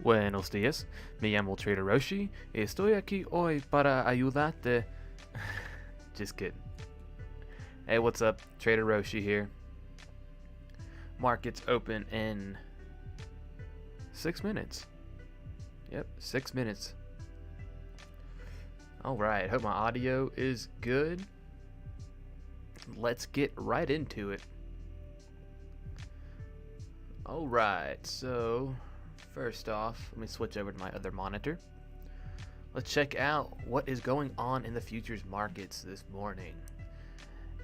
Buenos días, me llamo Trader Roshi y estoy aquí hoy para ayudarte. Just kidding. Hey, what's up? Trader Roshi here. Markets open in 6 minutes. Yep, 6 minutes. Alright, hope my audio is good. Let's get right into it. Alright, so first off, let me switch over to my other monitor. Let's check out what is going on in the futures markets this morning.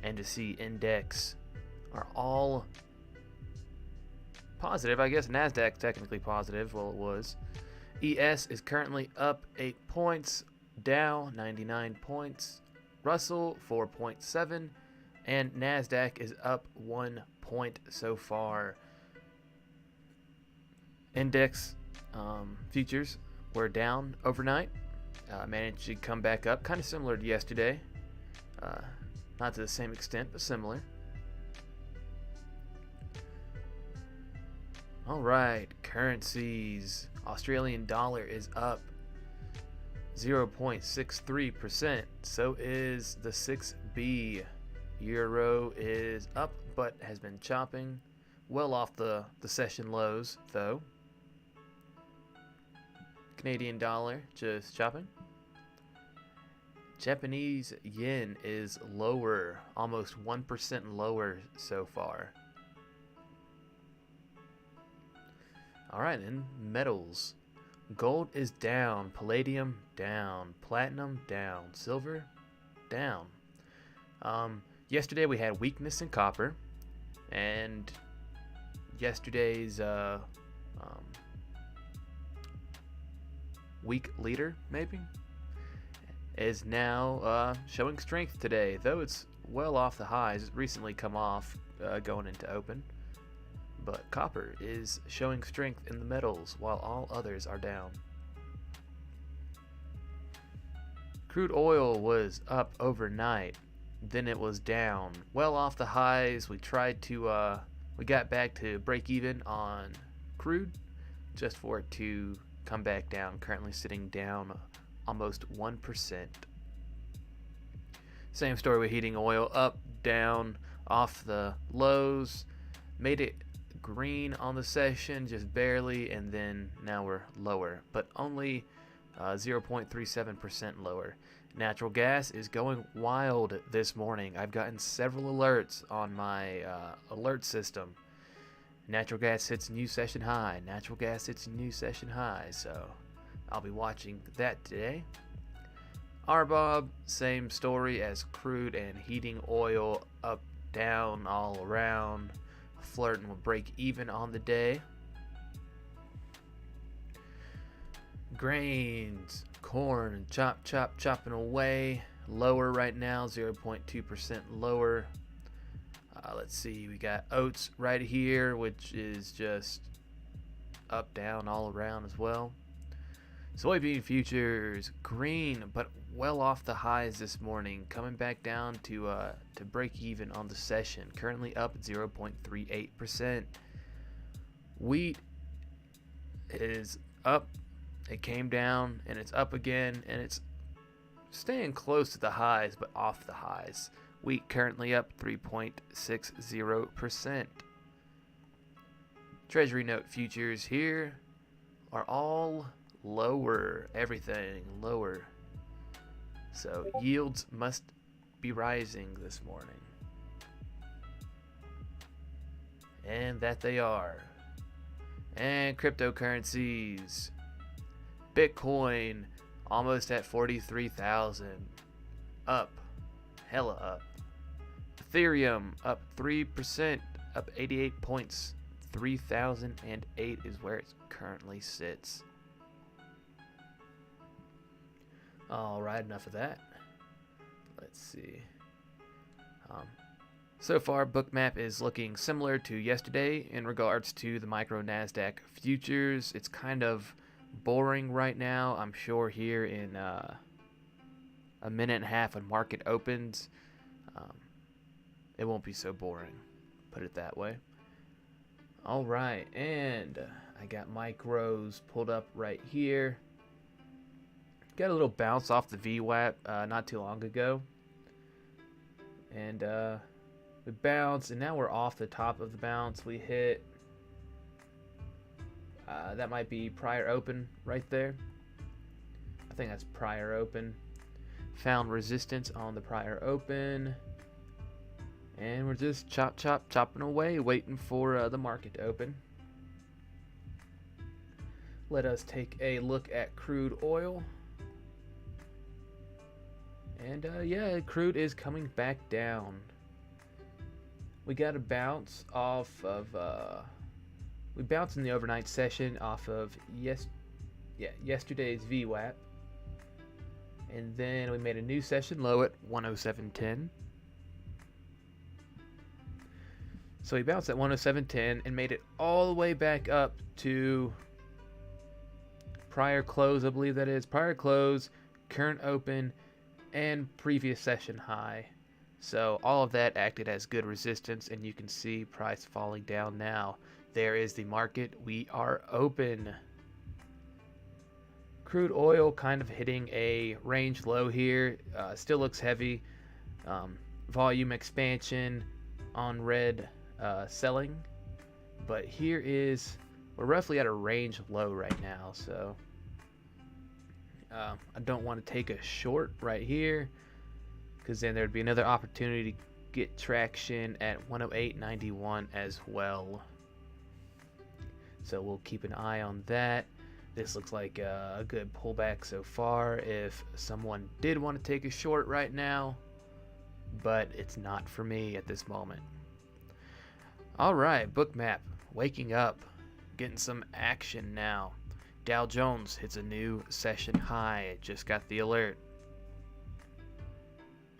And to see index are all positive. I guess NASDAQ technically positive. Well, it was. ES is currently up 8 points. Dow 99 points. Russell 4.7. And NASDAQ is up 1 point so far. Index futures were down overnight. Managed to come back up, kind of similar to yesterday. Not to the same extent, but similar. Alright, currencies. Australian dollar is up 0.63%. So is the 6B. Euro is up, but has been chopping. Well off the session lows, though. Canadian dollar just chopping. Japanese yen is lower, almost 1% lower so far. Alright, then metals. Gold is down, palladium down, platinum down, silver down. Yesterday we had weakness in copper, and yesterday's weak leader, maybe, is now showing strength today, though it's well off the highs. It's recently come off going into open, but copper is showing strength in the metals while all others are down. Crude oil was up overnight, then it was down, well off the highs. We got back to break even on crude, just for it to come back down, currently sitting down almost 1%. Same story with heating oil, up, down, off the lows, made it green on the session, just barely, and then now we're lower, but only 0.37% lower. Natural gas is going wild this morning. I've gotten several alerts on my alert system. Natural gas hits new session high. Natural gas hits new session high. So I'll be watching that today. RBOB, same story as crude and heating oil, up, down, all around. Flirting with break even on the day. Grains, corn, chopping away. Lower right now, 0.2% lower. Let's see, we got oats right here, which is just up, down, all around as well. Soybean futures green, but well off the highs this morning, coming back down to break even on the session. Currently up 0.38%. Wheat is up. It came down and it's up again, and it's staying close to the highs, but off the highs. Wheat currently up 3.60%. Treasury note futures here are all lower. Everything lower. So yields must be rising this morning. And that they are. And cryptocurrencies. Bitcoin almost at 43,000. Up. Hella up. Ethereum up 3%, up 88 points. 3,008 is where it currently sits. Alright, enough of that. Let's see. So far, Bookmap is looking similar to yesterday in regards to the micro NASDAQ futures. It's kind of boring right now. I'm sure here in a minute and a half when market opens, it won't be so boring, put it that way. Alright, and I got micros pulled up right here. Got a little bounce off the VWAP not too long ago. And we bounce, and now we're off the top of the bounce. We hit, that might be prior open right there. I think that's prior open. Found resistance on the prior open. And we're just chopping away, waiting for the market to open. Let us take a look at crude oil. And yeah, crude is coming back down. We got a bounce off of, we bounced in the overnight session off of yesterday's VWAP. And then we made a new session low at 107.10. So we bounced at 107.10 and made it all the way back up to prior close, I believe that is. Prior close, current open, and previous session high. So all of that acted as good resistance, and you can see price falling down now. There is the market. We are open. Crude oil kind of hitting a range low here. Still looks heavy. Volume expansion on red selling. But here is, we're roughly at a range low right now. So I don't want to take a short right here, because then there'd be another opportunity to get traction at 108.91 as well. So we'll keep an eye on that. This looks like a good pullback so far if someone did want to take a short right now, but it's not for me at this moment. All right, Bookmap waking up, getting some action now. Dow Jones hits a new session high. Just got the alert.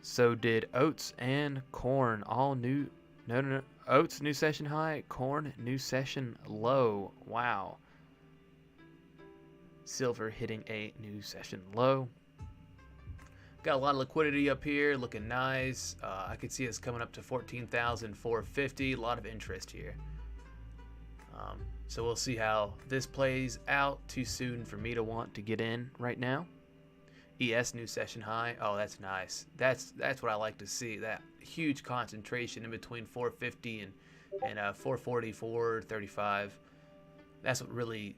So did oats and corn. All new. No. Oats new session high. Corn new session low. Wow. Silver hitting a new session low. Got a lot of liquidity up here. Looking nice. I could see us coming up to 14,450. A lot of interest here. So we'll see how this plays out. Too soon for me to want to get in right now. ES new session high. Oh, that's nice. That's what I like to see. That huge concentration in between 450 and 440, 435. That's what really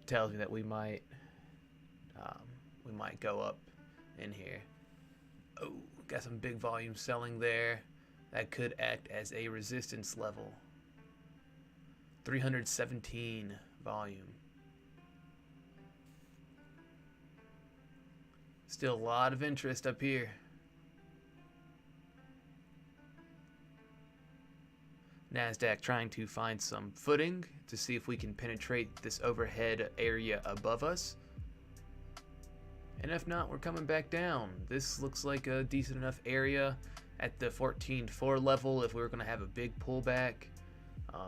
tells me that we might go up in here. Oh, got some big volume selling there. That could act as a resistance level. 317 volume. Still a lot of interest up here. NASDAQ trying to find some footing to see if we can penetrate this overhead area above us. And if not, we're coming back down. This looks like a decent enough area at the 14.4 level if we were going to have a big pullback.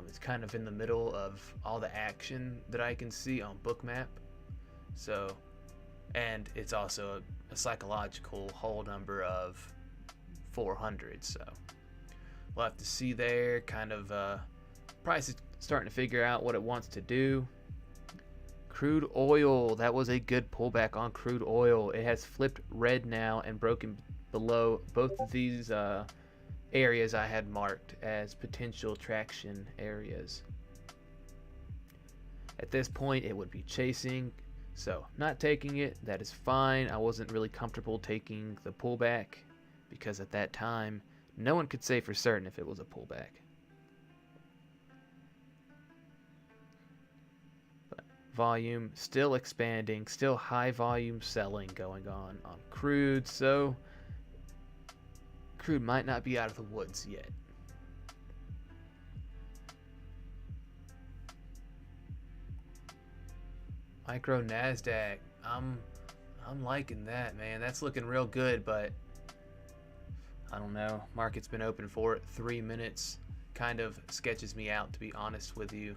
It's kind of in the middle of all the action that I can see on Bookmap. So, and it's also a psychological whole number of 400. So we'll have to see there. Kind of price is starting to figure out what it wants to do. Crude oil, that was a good pullback on crude oil. It has flipped red now and broken below both of these areas I had marked as potential traction areas. At this point, it would be chasing, so not taking it, that is fine. I wasn't really comfortable taking the pullback because at that time, no one could say for certain if it was a pullback. But volume still expanding, still high volume selling going on crude, so crude might not be out of the woods yet. Micro NASDAQ, I'm liking that, man. That's looking real good, but I don't know. Market's been open for 3 minutes. Kind of sketches me out, to be honest with you.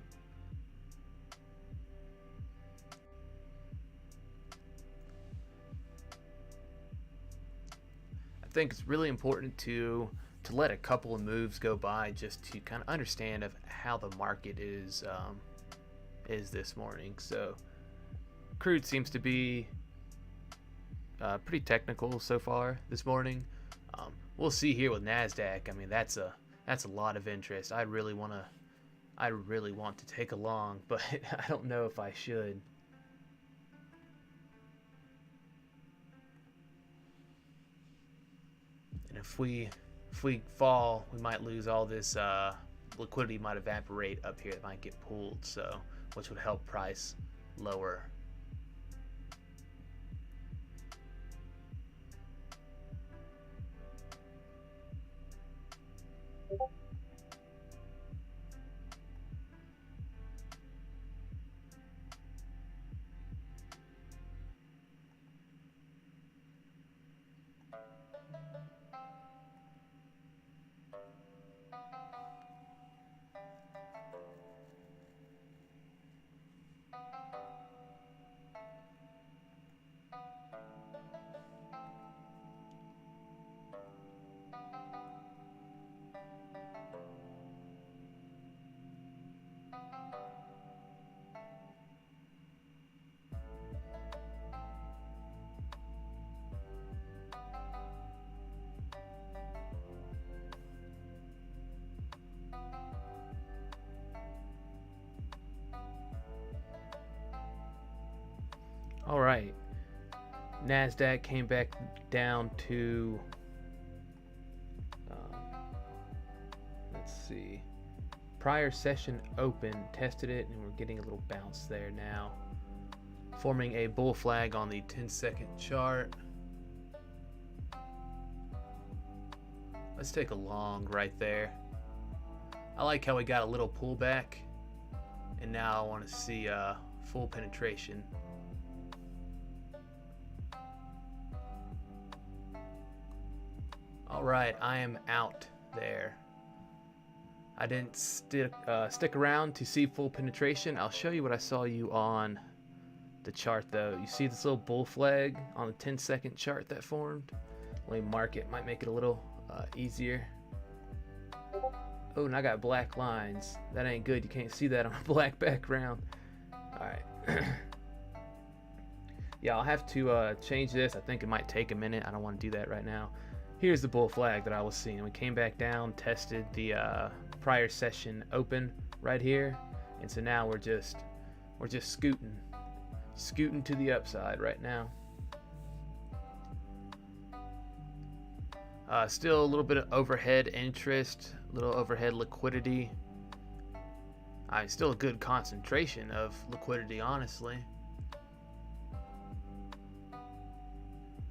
I think it's really important to let a couple of moves go by just to kind of understand of how the market is is this morning. So crude seems to be pretty technical so far this morning. We'll see here with NASDAQ. I mean, that's a lot of interest. I really want to take a long, but I don't know if I should. And if we fall, we might lose all this liquidity. Might evaporate up here. It might get pulled, so which would help price lower. All right, NASDAQ came back down to, let's see, prior session open, tested it, and we're getting a little bounce there now, forming a bull flag on the 10-second chart. Let's take a long right there. I like how we got a little pullback, and now I want to see full penetration. All right, I am out there. I didn't stick around to see full penetration. I'll show you what I saw you on the chart though. You see this little bull flag on the 10-second chart that formed? Let me mark it, might make it a little easier. Oh, and I got black lines. That ain't good, you can't see that on a black background. All right. Yeah, I'll have to change this. I think it might take a minute. I don't want to do that right now. Here's the bull flag that I was seeing. We came back down, tested the prior session open right here, and so now we're just scooting to the upside right now. Still a little bit of overhead interest, a little overhead liquidity. Still a good concentration of liquidity, honestly.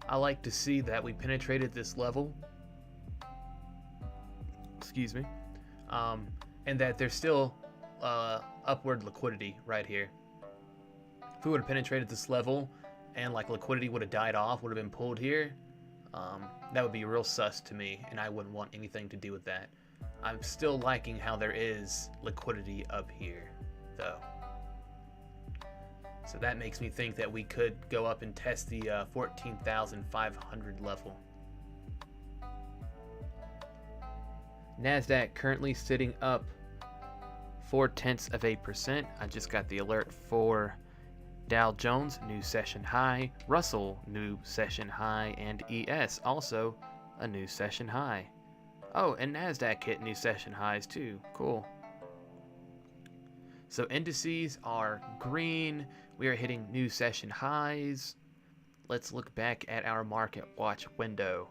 I like to see that we penetrated this level, excuse me, and that there's still upward liquidity right here. If we would have penetrated this level and like liquidity would have died off, would have been pulled here, that would be real sus to me, and I wouldn't want anything to do with that. I'm still liking how there is liquidity up here, though. So that makes me think that we could go up and test the 14,500 level. NASDAQ currently sitting up 0.4%. I just got the alert for Dow Jones, new session high, Russell, new session high, and ES, also a new session high. Oh, and NASDAQ hit new session highs too. Cool. So indices are green. We are hitting new session highs. Let's look back at our market watch window.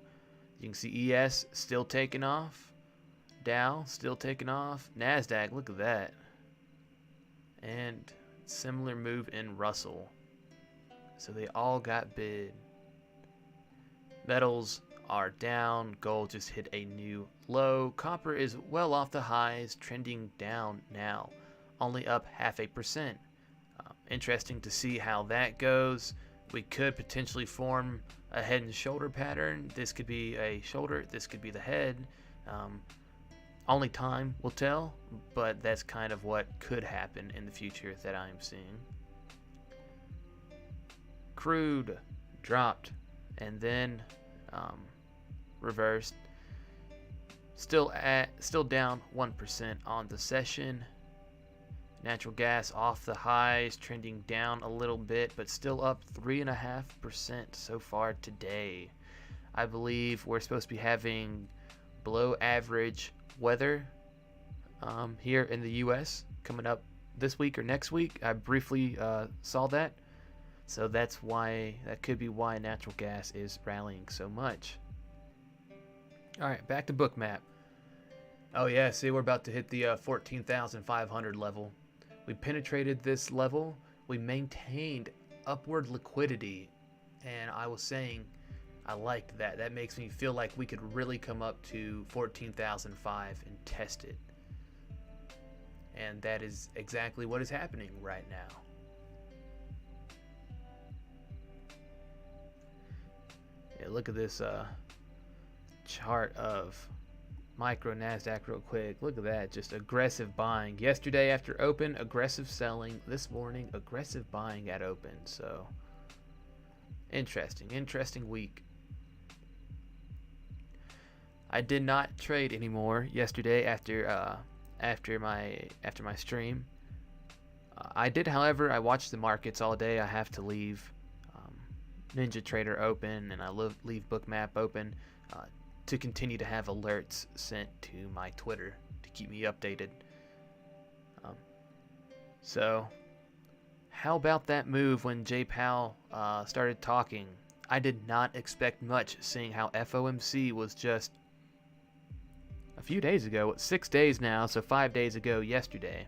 You can see ES still taking off. Dow still taking off. NASDAQ, look at that. And similar move in Russell. So they all got bid. Metals are down. Gold just hit a new low. Copper is well off the highs, trending down now. Only up 0.5%. Interesting to see how that goes. We could potentially form a head and shoulder pattern. This could be a shoulder, this could be the head. Only time will tell, but that's kind of what could happen in the future that I'm seeing. Crude dropped and then reversed. Still down 1% on the session. Natural gas off the highs, trending down a little bit, but still up 3.5% so far today. I believe we're supposed to be having below average weather here in the U.S. coming up this week or next week. I briefly saw that. So that could be why natural gas is rallying so much. All right, back to Bookmap. Oh yeah, see, we're about to hit the 14,500 level. We penetrated this level. We maintained upward liquidity, and I was saying I liked that. That makes me feel like we could really come up to 14,005 and test it. And that is exactly what is happening right now. Yeah, look at this chart of micro NASDAQ real quick. Look at that, just aggressive buying. Yesterday after open, aggressive selling. This morning, aggressive buying at open. So interesting week. I did not trade anymore yesterday after my stream. I did, however, I watched the markets all day. I have to leave Ninjatrader open, and I leave Bookmap open to continue to have alerts sent to my Twitter to keep me updated. So how about that move when Jay Powell started talking? I did not expect much, seeing how FOMC was just a few days ago. 6 days now, so 5 days ago yesterday.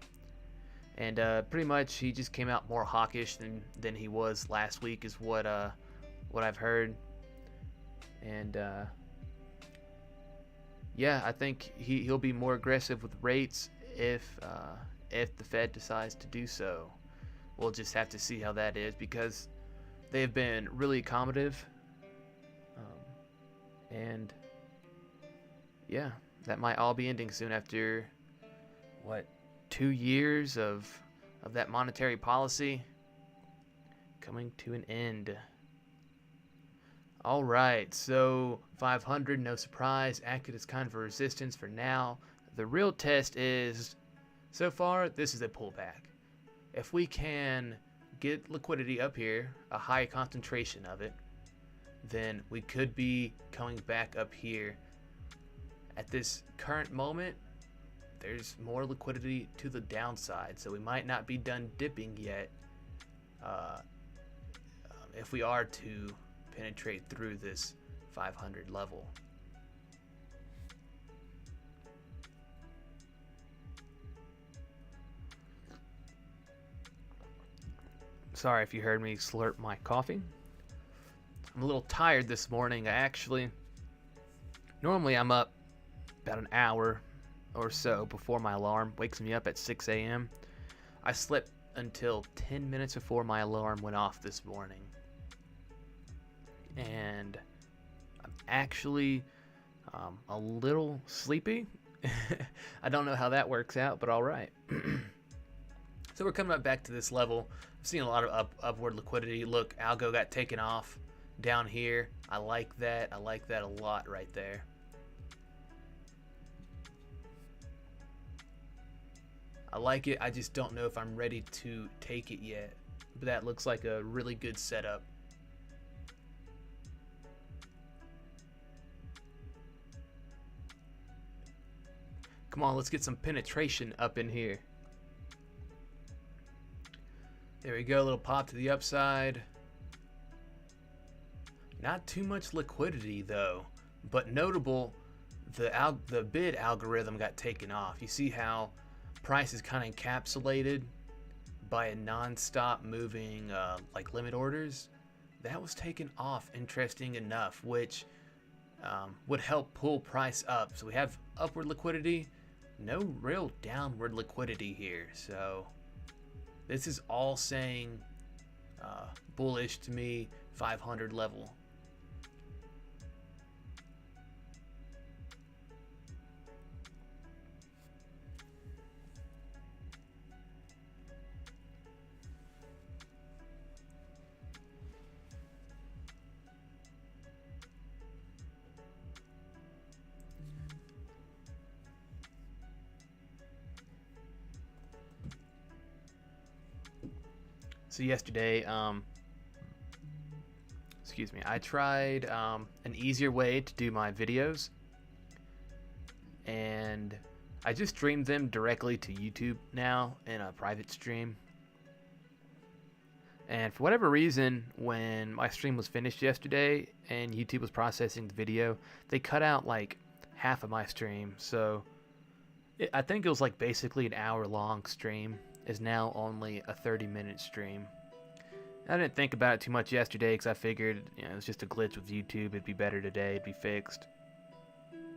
And pretty much he just came out more hawkish than he was last week, is what I've heard. And yeah, I think he'll be more aggressive with rates if the Fed decides to do so. We'll just have to see how that is, because they've been really accommodative. And yeah, that might all be ending soon after, 2 years of that monetary policy coming to an end. All right, so 500, no surprise, acted as kind of a resistance for now. The real test is, so far, this is a pullback. If we can get liquidity up here, a high concentration of it, then we could be coming back up here. At this current moment, there's more liquidity to the downside, so we might not be done dipping yet if we are to penetrate through this 500 level. Sorry if you heard me slurp my coffee. I'm a little tired this morning. Normally I'm up about an hour or so before my alarm wakes me up at 6 a.m. I slept until 10 minutes before my alarm went off this morning. And I'm actually a little sleepy. I don't know how that works out, but all right. So we're coming up back to this level. I've seen a lot of upward liquidity. Look, algo got taken off down here. I like that. I like that a lot right there. I like it. I just don't know if I'm ready to take it yet. But that looks like a really good setup. Come on, let's get some penetration up in here. There we go, a little pop to the upside. Not too much liquidity though, but notable, the bid algorithm got taken off. You see how price is kind of encapsulated by a non-stop moving like limit orders? That was taken off, interesting enough, which would help pull price up. So we have upward liquidity, no real downward liquidity here. So this is all saying bullish to me, 500 level. So yesterday, excuse me, I tried an easier way to do my videos, and I just streamed them directly to YouTube now in a private stream. And for whatever reason, when my stream was finished yesterday and YouTube was processing the video, they cut out like half of my stream. So I think it was like basically an hour-long stream is now only a 30-minute stream. I didn't think about it too much yesterday because I figured, you know, it was just a glitch with YouTube. It'd be better today. It'd be fixed.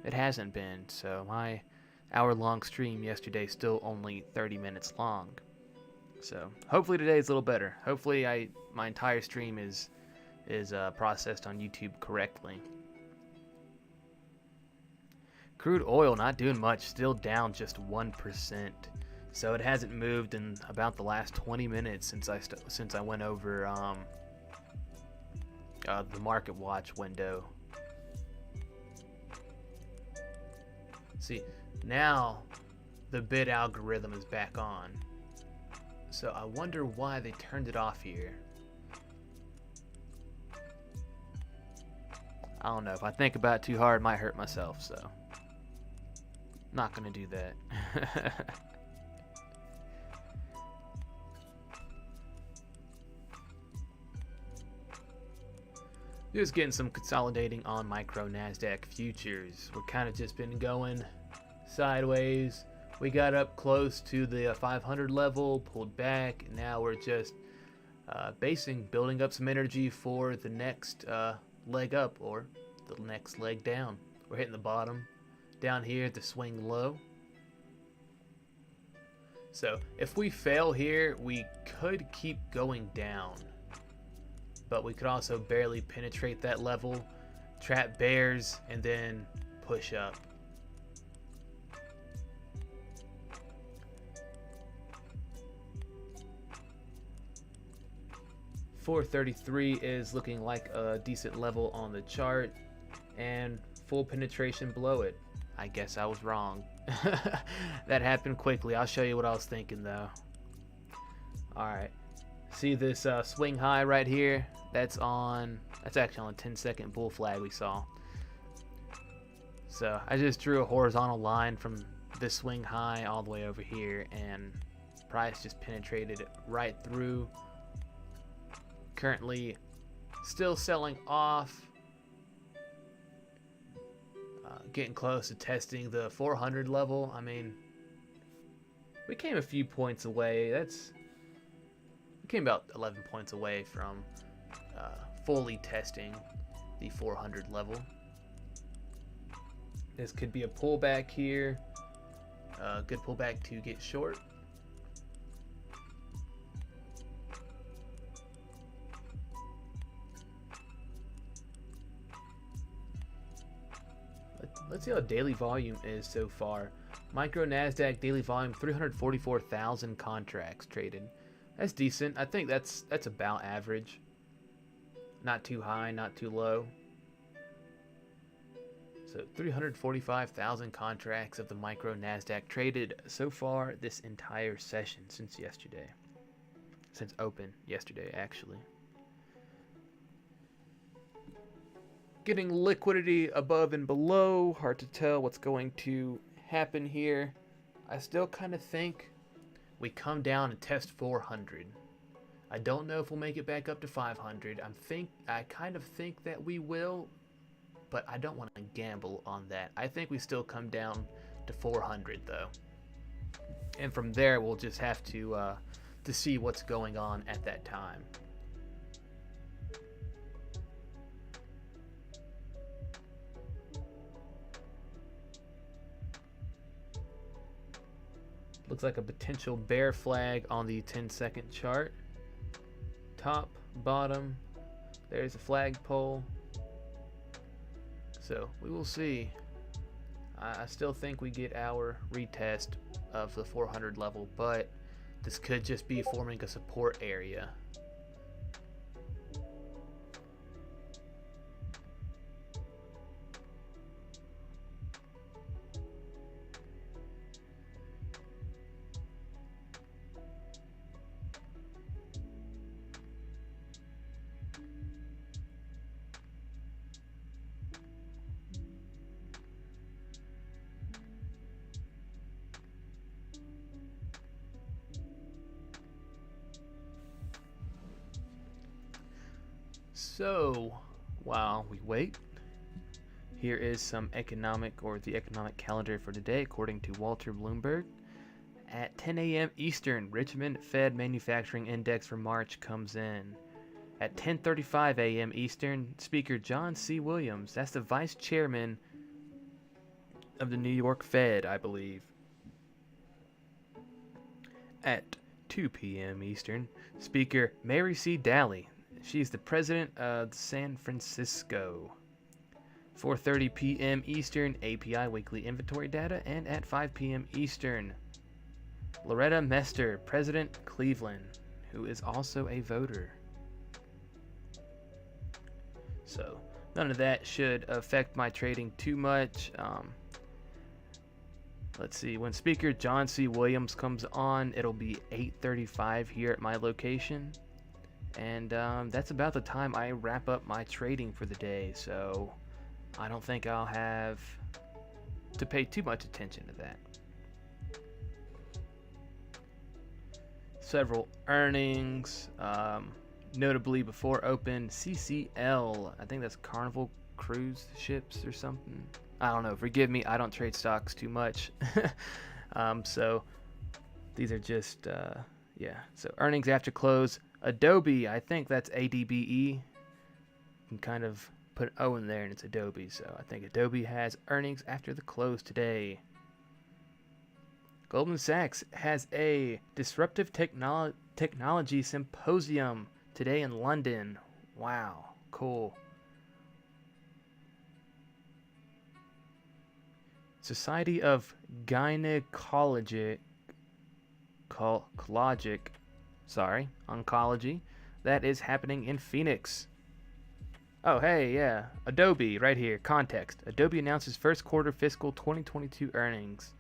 It hasn't been, so my hour-long stream yesterday is still only 30 minutes long. So hopefully today is a little better. Hopefully my entire stream is processed on YouTube correctly. Crude oil not doing much, still down just 1%. So it hasn't moved in about the last 20 minutes since I went over the Market Watch window. See, now the bid algorithm is back on. So I wonder why they turned it off here. I don't know. If I think about it too hard, it might hurt myself, so not gonna do that. Just getting some consolidating on micro NASDAQ futures. We're kind of just been going sideways. We got up close to the 500 level, pulled back, and now we're just building up some energy for the next leg up or the next leg down. We're hitting the bottom down here at the swing low. So if we fail here, we could keep going down, but we could also barely penetrate that level, trap bears, and then push up. $433 is looking like a decent level on the chart, and full penetration below it. I guess I was wrong. That happened quickly. I'll show you what I was thinking though. Alright, see this swing high right here? That's actually on a 10-second bull flag we saw. So I just drew a horizontal line from this swing high all the way over here, and price just penetrated right through. Currently still selling off, getting close to testing the 400 level. I mean, we came a few points away. We came about 11 points away from fully testing the 400 level. This could be a pullback here, good pullback to get short. Let's see how daily volume is so far. Micro NASDAQ daily volume, 344,000 contracts traded. That's decent. I think that's about average. Not too high, not too low. So 345,000 contracts of the micro NASDAQ traded so far this entire session since yesterday. Since open yesterday, actually. Getting liquidity above and below. Hard to tell what's going to happen here. I still kind of think we come down and test 400. I don't know if we'll make it back up to 500. I kind of think that we will, but I don't want to gamble on that. I think we still come down to 400 though, and from there we'll just have to see what's going on at that time. Looks like a potential bear flag on the 10-second chart. Top, bottom, there's a flagpole. So we will see. I still think we get our retest of the 400 level, but this could just be forming a support area. So, while we wait, here is some the economic calendar for today, according to Walter Bloomberg. At 10 a.m. Eastern, Richmond Fed Manufacturing Index for March comes in. At 10:35 a.m. Eastern, Speaker John C. Williams, that's the Vice Chairman of the New York Fed, I believe. At 2 p.m. Eastern, Speaker Mary C. Daly, she's the President of San Francisco. 4:30 p.m. Eastern, API Weekly Inventory Data, and at 5 p.m. Eastern, Loretta Mester, President Cleveland, who is also a voter. So, none of that should affect my trading too much. Let's see, when Speaker John C. Williams comes on, it'll be 8:35 here at my location. And that's about the time I wrap up my trading for the day, so I don't think I'll have to pay too much attention to that. Several earnings, notably before open, CCL, I think that's Carnival Cruise Ships or something. I don't know, forgive me, I don't trade stocks too much. So these are just, so earnings after close. Adobe, I think that's ADBE. You can kind of put an O in there and it's Adobe. So I think Adobe has earnings after the close today. Goldman Sachs has a disruptive technology symposium today in London. Wow, cool. Society of Oncology, that is happening in Phoenix. Oh, hey, yeah, Adobe right here, context. Adobe announces first quarter fiscal 2022 earnings.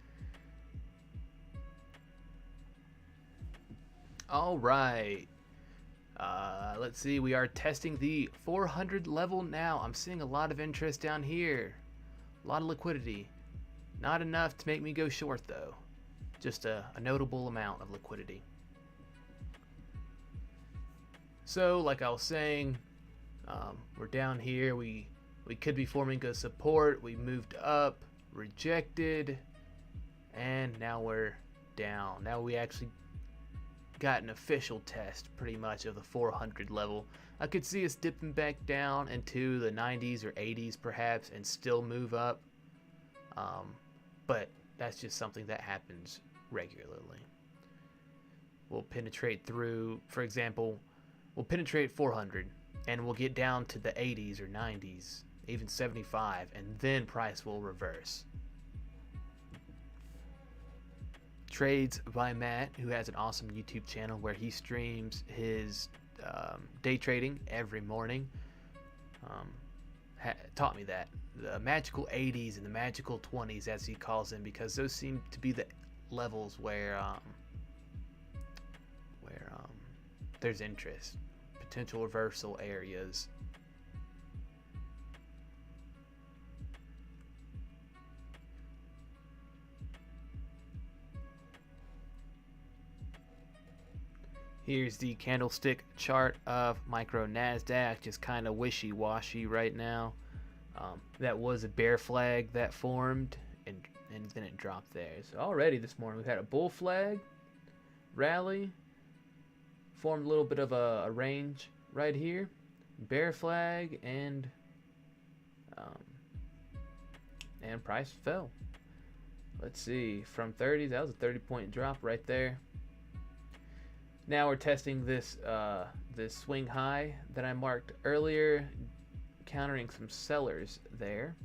All right. Let's see, we are testing the 400 level now. I'm seeing a lot of interest down here. A lot of liquidity. Not enough to make me go short, though. Just a notable amount of liquidity. So, like I was saying, we're down here. We could be forming a support. We moved up, rejected, and now we're down. Now we actually got an official test, pretty much, of the 400 level. I could see us dipping back down into the 90s or 80s, perhaps, and still move up. But that's just something that happens regularly. We'll penetrate through, for example, we'll penetrate 400 and we'll get down to the 80s or 90s, even 75, and then price will reverse. Trades by Matt, who has an awesome YouTube channel where he streams his day trading every morning, taught me that. The magical 80s and the magical 20s, as he calls them, because those seem to be the levels where there's interest, potential reversal areas. Here's the candlestick chart of micro NASDAQ, just kind of wishy-washy right now. That was a bear flag that formed, and then it dropped there. So already this morning we've had a bull flag, rally, formed a little bit of a range right here, bear flag, and price fell. Let's see, from 30s, that was a 30-point drop right there. Now we're testing this this swing high that I marked earlier, countering some sellers there.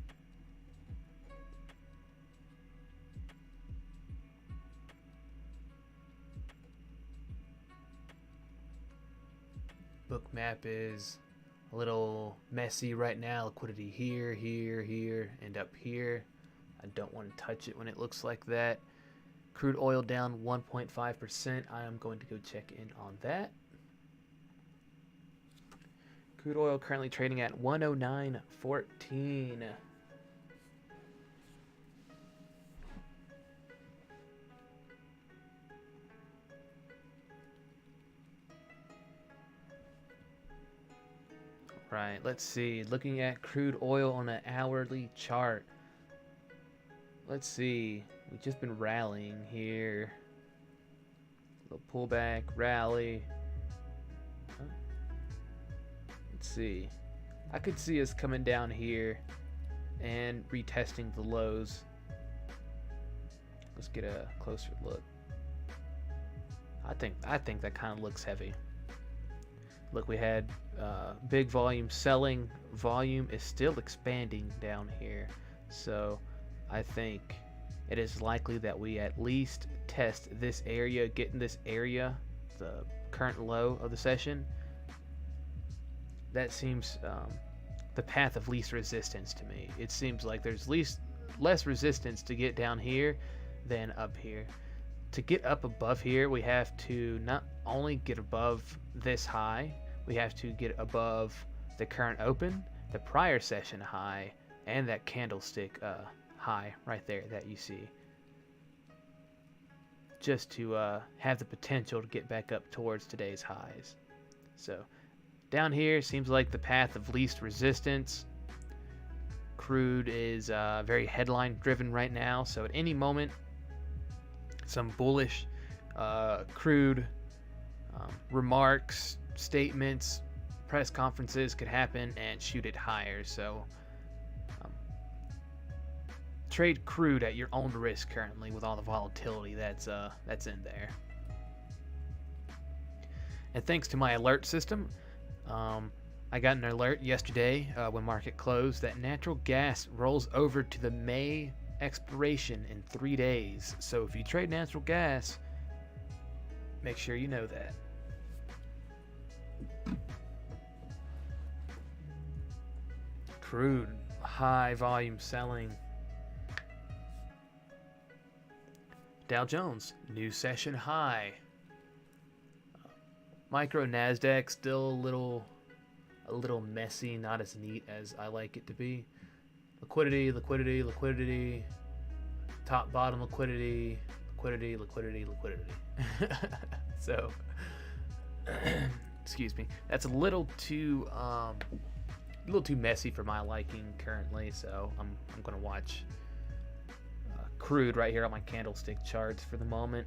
Bookmap is a little messy right now. Liquidity here, here, here, and up here. I don't want to touch it when it looks like that. Crude oil down 1.5%. I am going to go check in on that. Crude oil currently trading at 109.14. Right, let's see. Looking at crude oil on an hourly chart. Let's see. We've just been rallying here. Little pullback, rally. Let's see. I could see us coming down here and retesting the lows. Let's get a closer look. I think that kind of looks heavy. Look, we had big volume selling. Volume is still expanding down here. So I think it is likely that we at least test this area, get in this area, the current low of the session. That seems the path of least resistance to me. It seems like there's less resistance to get down here than up here. To get up above here, we have to not only get above this high, we have to get above the current open, the prior session high, and that candlestick high right there that you see, just to have the potential to get back up towards today's highs. So down here seems like the path of least resistance. Crude is very headline driven right now, so at any moment some bullish crude remarks, statements, press conferences could happen and shoot it higher. So trade crude at your own risk currently with all the volatility that's in there. And thanks to my alert system, I got an alert yesterday when market closed that natural gas rolls over to the May expiration in 3 days. So if you trade natural gas, make sure you know that. Crude, high volume selling. Dow Jones, new session high. Micro Nasdaq still a little messy, not as neat as I like it to be. Liquidity, liquidity, liquidity. Top bottom liquidity, liquidity, liquidity, liquidity. So, excuse me. That's a little too messy for my liking currently. So I'm gonna watch crude right here on my candlestick charts for the moment.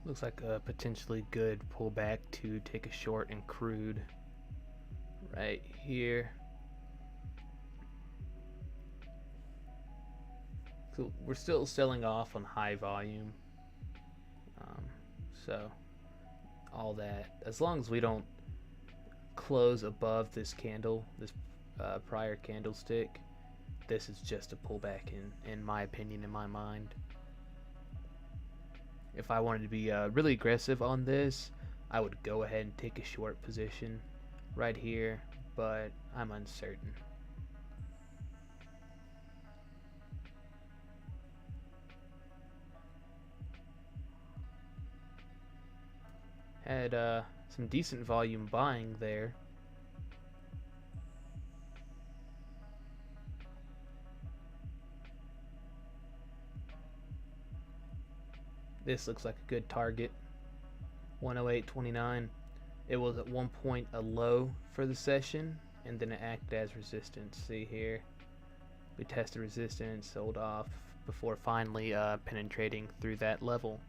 Looks like a potentially good pullback to take a short in crude right here. So we're still selling off on high volume. So all that, as long as we don't close above this candle, this prior candlestick, this is just a pullback in my opinion, in my mind. If I wanted to be really aggressive on this, I would go ahead and take a short position right here, but I'm uncertain. Had some decent volume buying there. This looks like a good target. 108.29. It was at one point a low for the session, and then it acted as resistance. See here, we tested resistance, sold off before finally penetrating through that level.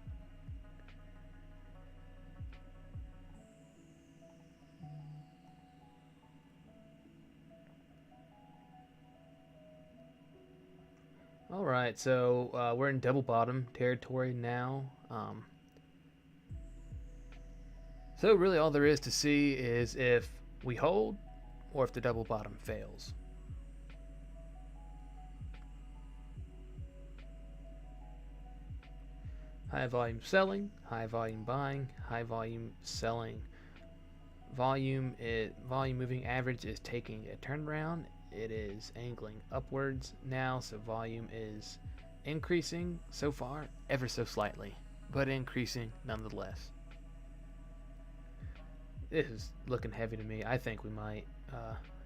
Alright, so we're in double bottom territory now. So really all there is to see is if we hold or if the double bottom fails. High volume selling, high volume buying, high volume selling. Volume moving average is taking a turnaround. It is angling upwards now, so volume is increasing so far, ever so slightly, but increasing nonetheless. This is looking heavy to me. I think we might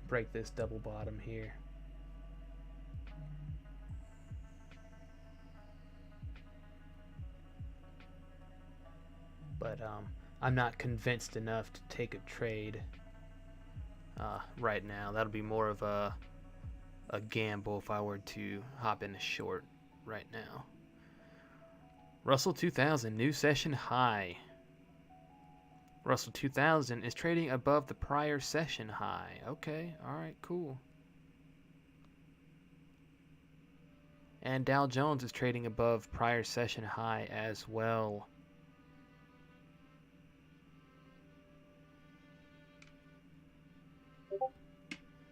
break this double bottom here. But I'm not convinced enough to take a trade right now. That'll be more of a gamble if I were to hop in a short right now. Russell 2000, new session high. Russell 2000 is trading above the prior session high. Okay, alright, cool. And Dow Jones is trading above prior session high as well.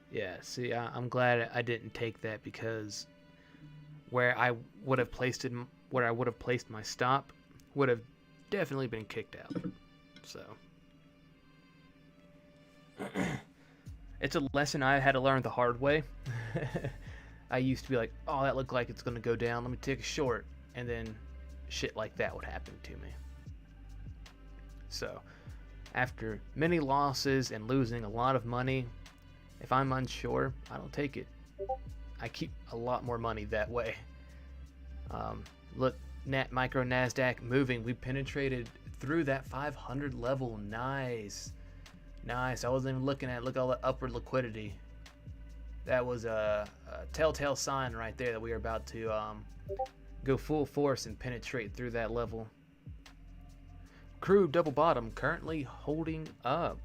Yeah, see, I'm glad I didn't take that, because where I would have placed my stop would have definitely been kicked out. So it's a lesson I had to learn the hard way. I used to be like, oh, that looked like it's going to go down, let me take a short, and then shit like that would happen to me. So after many losses and losing a lot of money, if I'm unsure, I don't take it. I keep a lot more money that way. Look, micro NASDAQ moving. We penetrated through that 500 level. Nice. Nice. I wasn't even looking at it. Look at all the upward liquidity. That was a telltale sign right there that we were about to go full force and penetrate through that level. Crude double bottom currently holding up.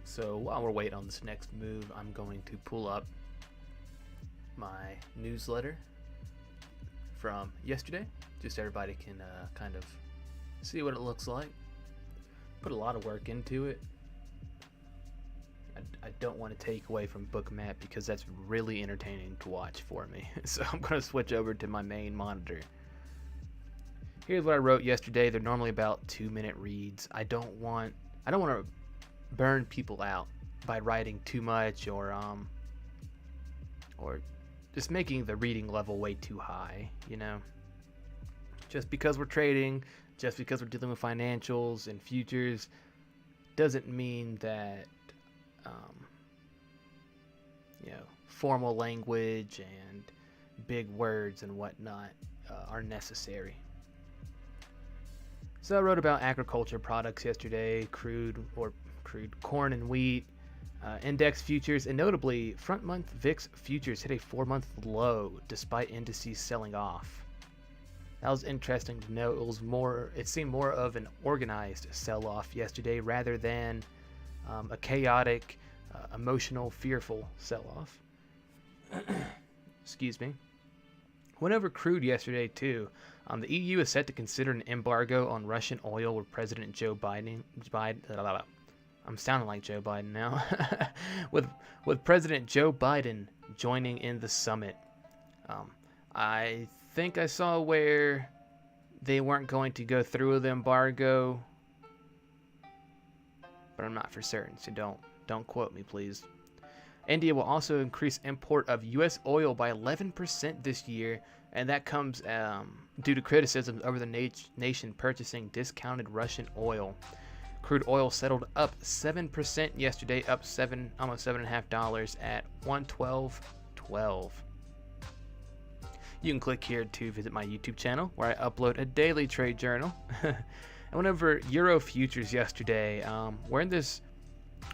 So while we're waiting on this next move, I'm going to pull up my newsletter from yesterday, just so everybody can kind of see what it looks like. Put a lot of work into it. I don't want to take away from Bookmap, because that's really entertaining to watch for me. So I'm going to switch over to my main monitor. Here's what I wrote yesterday. They're normally about 2-minute reads. I don't want to burn people out by writing too much, or just making the reading level way too high, you know. Just because we're trading, just because we're dealing with financials and futures, doesn't mean that you know, formal language and big words and whatnot are necessary. So I wrote about agriculture products yesterday, crude corn and wheat, index futures, and notably front month VIX futures hit a 4-month low despite indices selling off. That was interesting to note. It seemed more of an organized sell-off yesterday rather than a chaotic, emotional, fearful sell-off. Excuse me. Went over crude yesterday too. The EU is set to consider an embargo on Russian oil with President Joe Biden. I'm sounding like Joe Biden now. with President Joe Biden joining in the summit. I think I saw where they weren't going to go through with the embargo, but I'm not for certain, so don't quote me, please. India will also increase import of U.S. oil by 11% this year, and that comes due to criticism over the nation purchasing discounted Russian oil. Crude oil settled up 7% yesterday, up almost $7.50 at $112.12. You can click here to visit my YouTube channel, where I upload a daily trade journal. I went over Euro futures yesterday. We're in this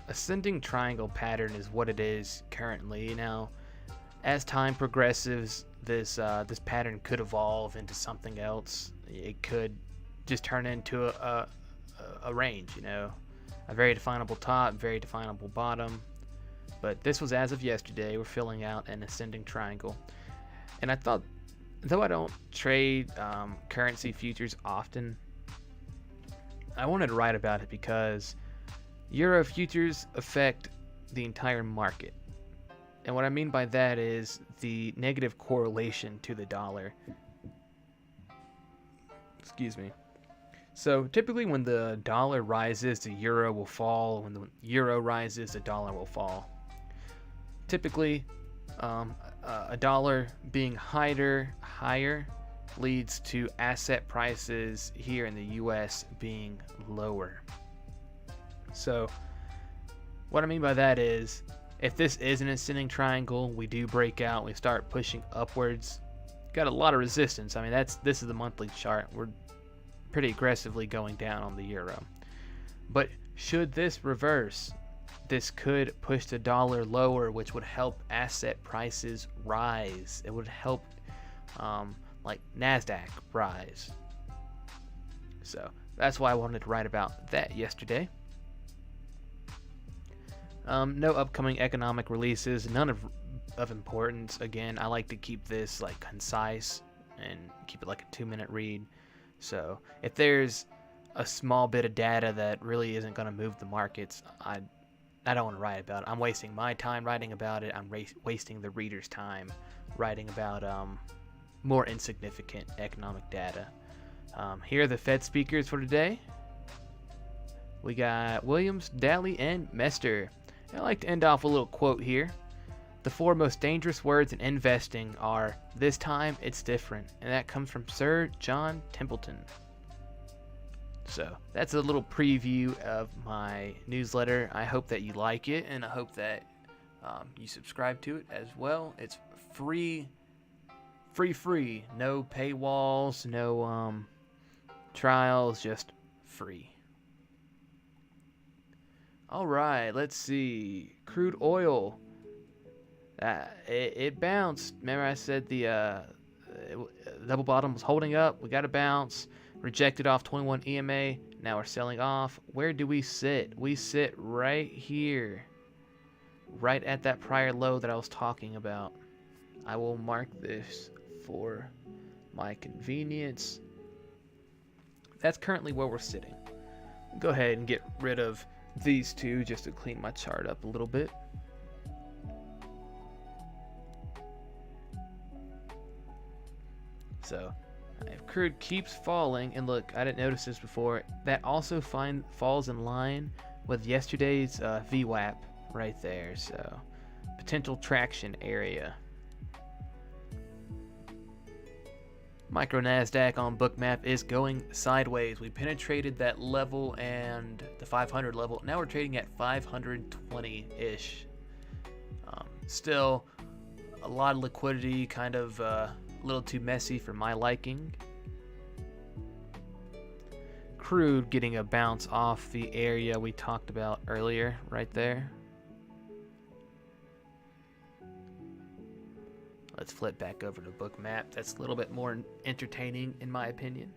ascending triangle pattern is what it is currently. Now, as time progresses, this pattern could evolve into something else. It could just turn into a range, you know, a very definable top, very definable bottom. But this was as of yesterday. We're filling out an ascending triangle, and I thought, though I don't trade currency futures often, I wanted to write about it because Euro futures affect the entire market. And what I mean by that is the negative correlation to the dollar. Excuse me. So typically when the dollar rises, the euro will fall. When the euro rises, the dollar will fall. Typically, a dollar being higher leads to asset prices here in the US being lower. So what I mean by that is, if this is an ascending triangle, we do break out, we start pushing upwards, got a lot of resistance. I mean, this is the monthly chart. We're pretty aggressively going down on the euro. But should this reverse, this could push the dollar lower, which would help asset prices rise. It would help like NASDAQ rise. So that's why I wanted to write about that yesterday. No upcoming economic releases, none of importance. Again, I like to keep this like concise and keep it like a 2-minute read. So if there's a small bit of data that really isn't going to move the markets, I don't want to write about it. I'm wasting my time writing about it. I'm wasting the reader's time writing about more insignificant economic data. Here are the Fed speakers for today. We got Williams, Daly, and Mester. I like to end off with a little quote here. The 4 most dangerous words in investing are, "This time it's different," and that comes from Sir John Templeton. So that's a little preview of my newsletter. I hope that you like it, and I hope that you subscribe to it as well. It's free, no paywalls, no trials, just free. All right, let's see. Crude oil. It bounced. Remember I said the double bottom was holding up. We got a bounce. Rejected off 21 EMA. Now we're selling off. Where do we sit? We sit right here. Right at that prior low that I was talking about. I will mark this for my convenience. That's currently where we're sitting. Go ahead and get rid of these two just to clean my chart up a little bit. So if crude keeps falling, and look, I didn't notice this before, that also falls in line with yesterday's VWAP right there. So potential traction area. Micro NASDAQ on Bookmap is going sideways. We penetrated that level and the 500 level. Now we're trading at 520-ish. Still a lot of liquidity, kind of a little too messy for my liking. Crude getting a bounce off the area we talked about earlier right there. Let's flip back over to Bookmap. That's a little bit more entertaining in my opinion.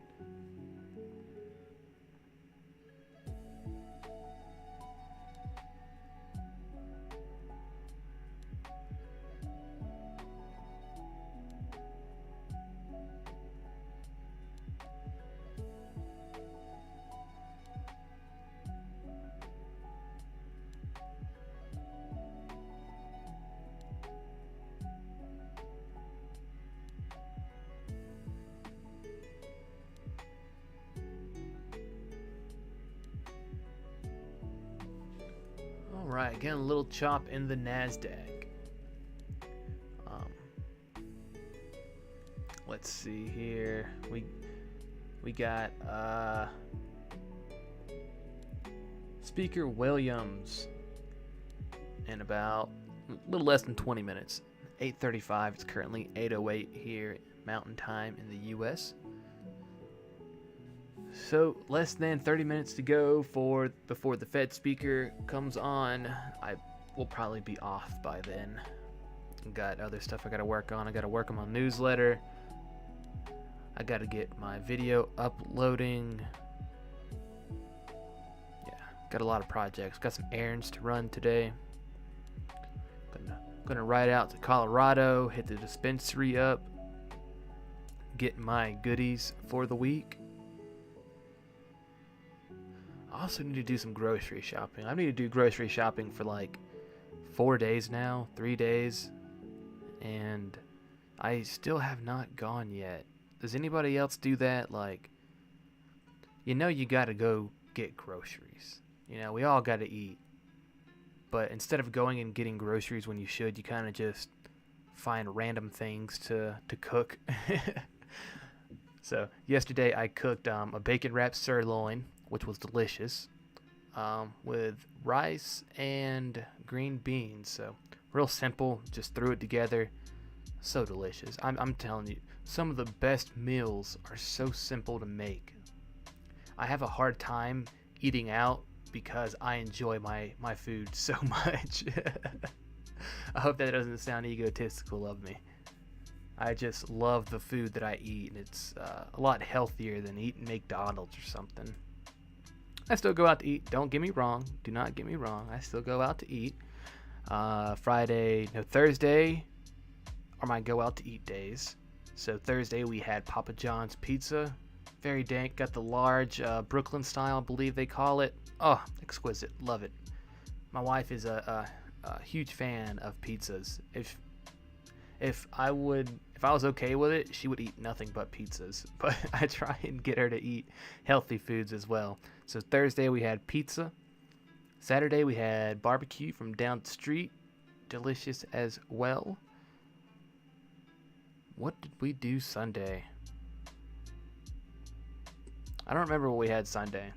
Alright, again, a little chop in the NASDAQ. Let's see here. We got Speaker Williams in about a little less than 20 minutes. 8:35. It's currently 8:08 here Mountain Time in the US. So less than 30 minutes to go before the Fed speaker comes on. I will probably be off by then. Got other stuff I gotta work on. I gotta work on my newsletter. I gotta get my video uploading. Yeah, got a lot of projects. Got some errands to run today. Gonna ride out to Colorado, hit the dispensary up, get my goodies for the week. I also need to do some grocery shopping. I need to do grocery shopping for like 4 days now, 3 days, and I still have not gone yet. Does anybody else do that? Like, you know, you gotta go get groceries. You know, we all gotta eat. But instead of going and getting groceries when you should, you kind of just find random things to cook. So yesterday I cooked a bacon wrapped sirloin, which was delicious, with rice and green beans. So real simple, just threw it together. So delicious. I'm telling you, some of the best meals are so simple to make. I have a hard time eating out because I enjoy my food so much. I hope that doesn't sound egotistical of me. I just love the food that I eat, and it's a lot healthier than eating McDonald's or something. I still go out to eat. Don't get me wrong. Do not get me wrong. I still go out to eat. Thursday are my go out to eat days. So Thursday we had Papa John's pizza. Very dank. Got the large Brooklyn style, I believe they call it. Oh, exquisite. Love it. My wife is a huge fan of pizzas. If I was okay with it, she would eat nothing but pizzas. But I try and get her to eat healthy foods as well. So Thursday we had pizza. Saturday we had barbecue from down the street. Delicious as well. What did we do Sunday? I don't remember what we had Sunday.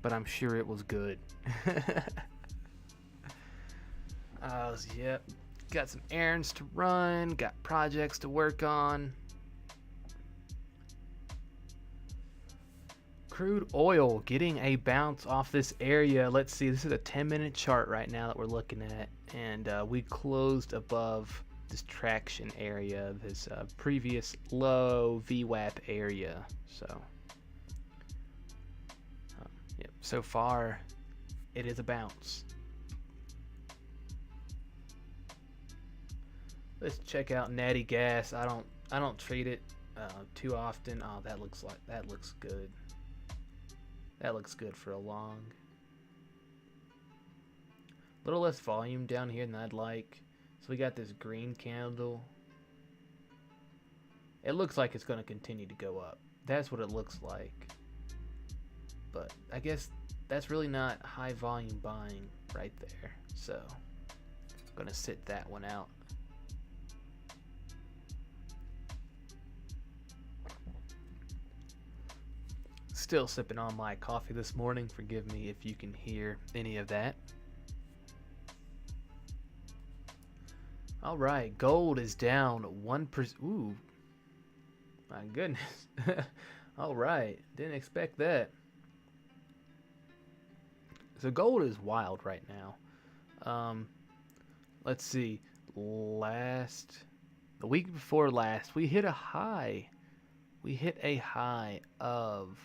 But I'm sure it was good. Yep. Got some errands to run. Got projects to work on. Crude oil getting a bounce off this area. Let's see. This is a 10-minute chart right now that we're looking at. And we closed above this traction area, this previous low VWAP area. So, yep. So far, it is a bounce. Let's check out Natty Gas. I don't trade it too often. Oh, that looks good. That looks good for a long. A little less volume down here than I'd like. So we got this green candle. It looks like it's going to continue to go up. That's what it looks like. But I guess that's really not high volume buying right there. So I'm going to sit that one out. Still sipping on my coffee this morning. Forgive me if you can hear any of that. All right, gold is down 1%. Ooh, my goodness. All right, didn't expect that. So gold is wild right now. Let's see. The week before last, we hit a high. We hit a high of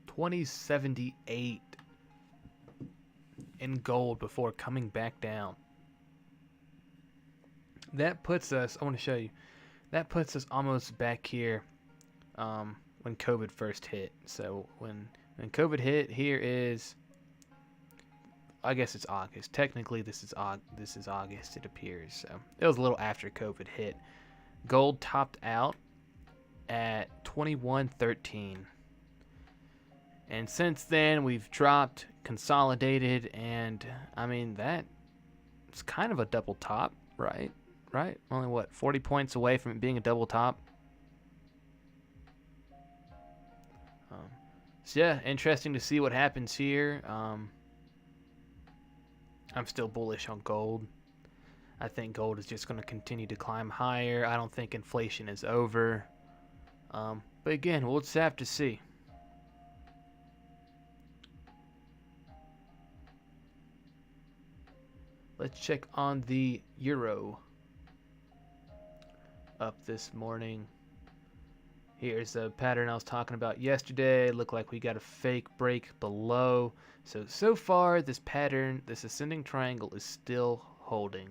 2078 in gold before coming back down. That puts us, I want to show you, that puts us almost back here when COVID first hit. So when COVID hit, here is, I guess it's August. Technically, this is August, it appears. So it was a little after COVID hit. Gold topped out at 2113. And since then, we've dropped, consolidated, and I mean, that's kind of a double top, right? Right? Only what, 40 points away from it being a double top. So yeah, interesting to see what happens here. I'm still bullish on gold. I think gold is just going to continue to climb higher. I don't think inflation is over. But again, we'll just have to see. Let's check on the euro. Up this morning. Here's the pattern I was talking about yesterday. Looked like we got a fake break below. So far, this pattern, this ascending triangle is still holding.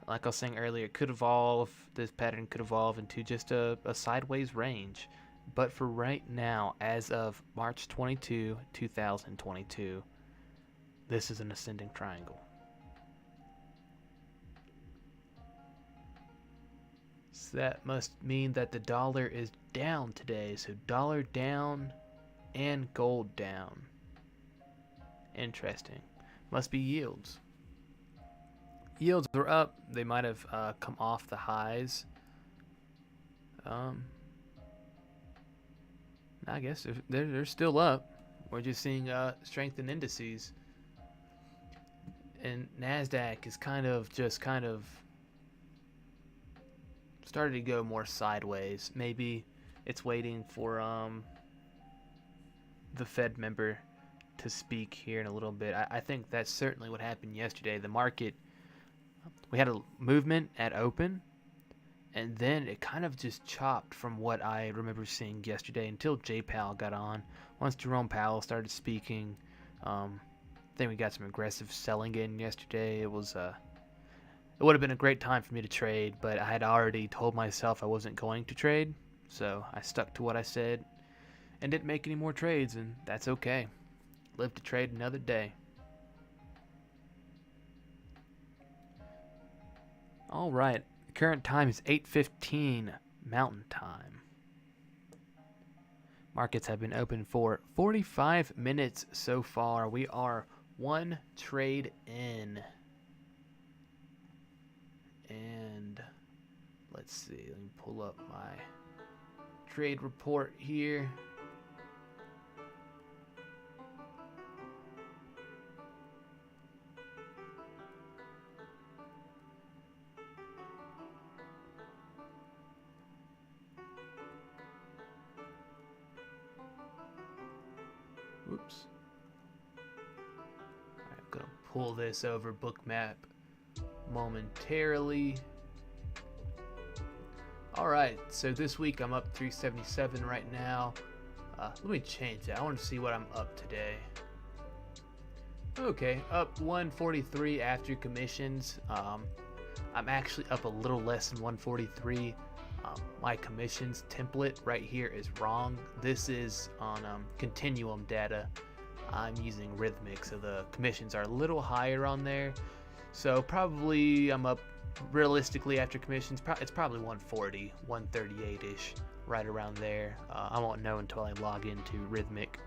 Like I was saying earlier, it could evolve. This pattern could evolve into just a sideways range. But for right now, as of March 22, 2022, this is an ascending triangle. So that must mean that the dollar is down today. So dollar down and gold down. Interesting. Must be yields. Yields are up. They might have come off the highs. I guess they're still up. We're just seeing strength in indices. And NASDAQ is kind of started to go more sideways. Maybe it's waiting for the Fed member to speak here in a little bit. I think that's certainly what happened yesterday. The market, we had a movement at open, and then it kind of just chopped from what I remember seeing yesterday until Jay Powell got on. Once Jerome Powell started speaking, then we got some aggressive selling in yesterday. It would have been a great time for me to trade, but I had already told myself I wasn't going to trade, so I stuck to what I said and didn't make any more trades, and that's okay. Live to trade another day. All right, the current time is 8:15 Mountain Time. Markets have been open for 45 minutes so far. We are one trade in. And let's see, let me pull up my trade report here. Oops. I'm going to pull this over Bookmap momentarily. Alright, so this week I'm up 377 right now. Let me change that. I want to see what I'm up today. Okay, up 143 after commissions. I'm actually up a little less than 143. My commissions template right here is wrong. This is on continuum data. I'm using rhythmic, so the commissions are a little higher on there. So probably I'm up realistically after commissions. It's probably 140, 138-ish, right around there. I won't know until I log into rhythmic.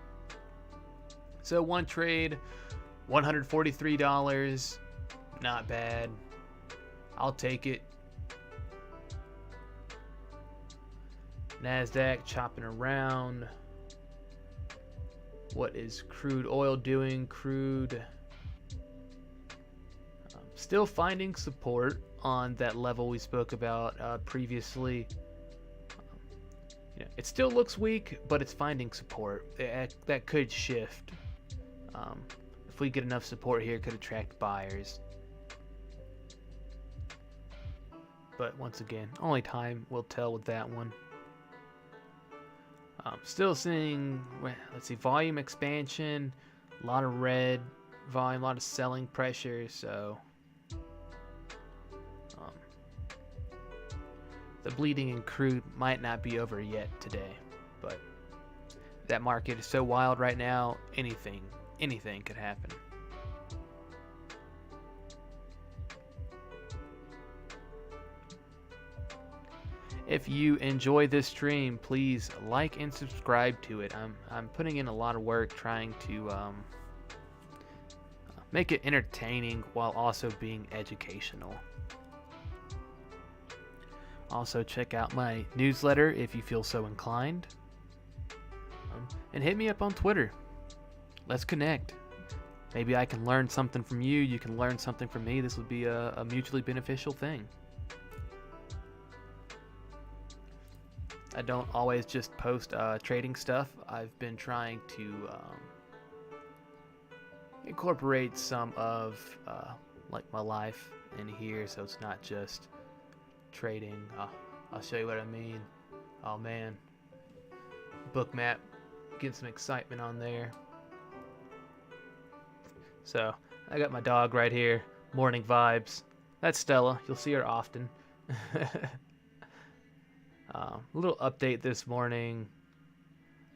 So one trade, $143. Not bad. I'll take it. NASDAQ chopping around. What is crude oil doing? Crude still finding support on that level we spoke about previously. It still looks weak, but it's finding support. That could shift. If we get enough support here, it could attract buyers. But once again, only time will tell with that one. Still seeing, let's see, volume expansion, a lot of red volume, a lot of selling pressure, so the bleeding in crude might not be over yet today, but that market is so wild right now, anything could happen. If you enjoy this stream, please like and subscribe to it. I'm putting in a lot of work trying to make it entertaining while also being educational. Also, check out my newsletter if you feel so inclined. And hit me up on Twitter. Let's connect. Maybe I can learn something from you. You can learn something from me. This would be a mutually beneficial thing. I don't always just post trading stuff. I've been trying to incorporate some of like my life in here, so it's not just trading. I'll show you what I mean. Oh man, Bookmap, get some excitement on there. So I got my dog right here, morning vibes. That's Stella, you'll see her often. A little update this morning.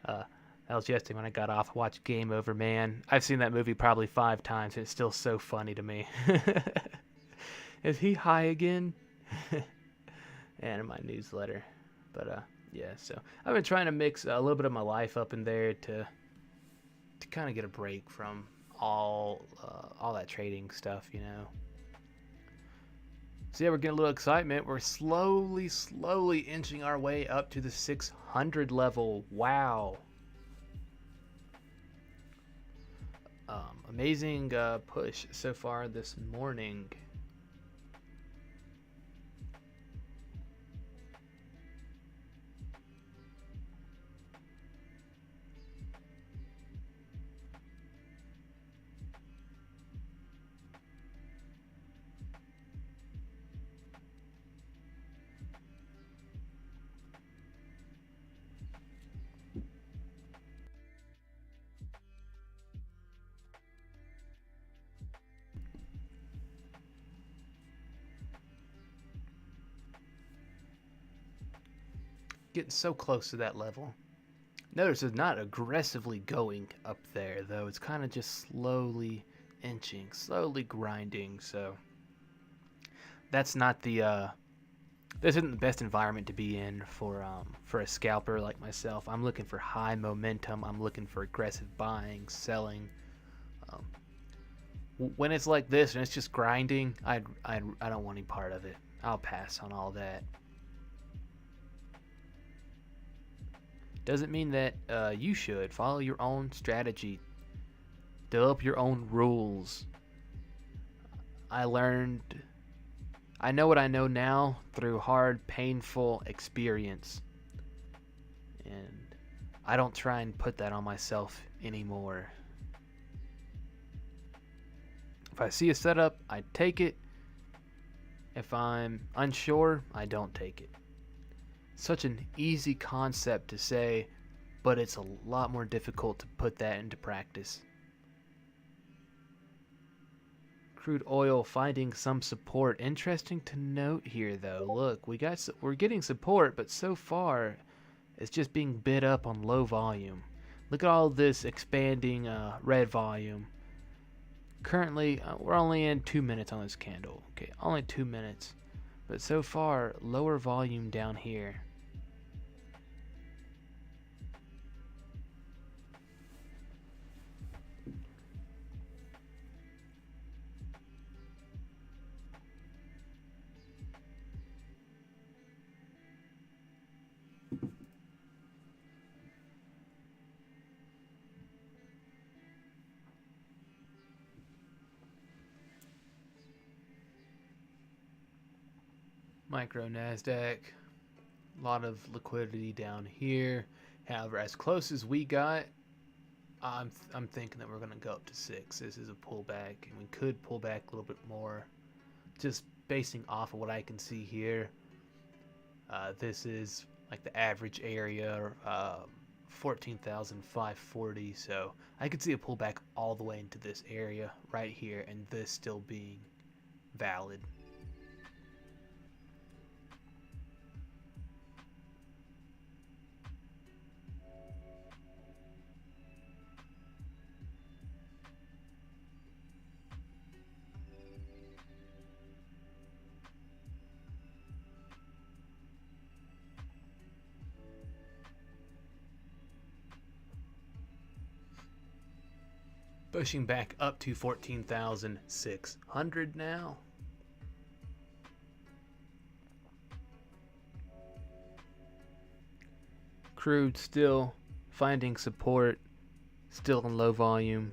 That was yesterday when I got off. I watched Game Over, man. I've seen that movie probably 5 times. It's still so funny to me. Is he high again? And in my newsletter. But yeah, so I've been trying to mix a little bit of my life up in there to kind of get a break from all that trading stuff, you know. So yeah, we're getting a little excitement. We're slowly inching our way up to the 600 level. Wow. Amazing push so far this morning. Getting so close to that level. Notice it's not aggressively going up there, though. It's kind of just slowly inching, slowly grinding. So that's not the this isn't the best environment to be in for a scalper like myself. I'm looking for high momentum. I'm looking for aggressive buying, selling. When it's like this and it's just grinding, I don't want any part of it. I'll pass on all that. Doesn't mean that you should follow your own strategy, develop your own rules. I know what I know now through hard, painful experience, and I don't try and put that on myself anymore. If I see a setup, I take it. If I'm unsure, I don't take it. Such an easy concept to say, but it's a lot more difficult to put that into practice. Crude oil finding some support. Interesting to note here, though. Look, we're getting support, but so far it's just being bid up on low volume. Look at all this expanding red volume. Currently, we're only in 2 minutes on this candle. Okay, only 2 minutes, but so far lower volume down here. Micro NASDAQ, a lot of liquidity down here. However, as close as we got, I'm thinking that we're going to go up to 6. This is a pullback, and we could pull back a little bit more. Just basing off of what I can see here, this is like the average area, 14,540. So I could see a pullback all the way into this area right here, and this still being valid. Pushing back up to 14,600 now. Crude still finding support, still in low volume.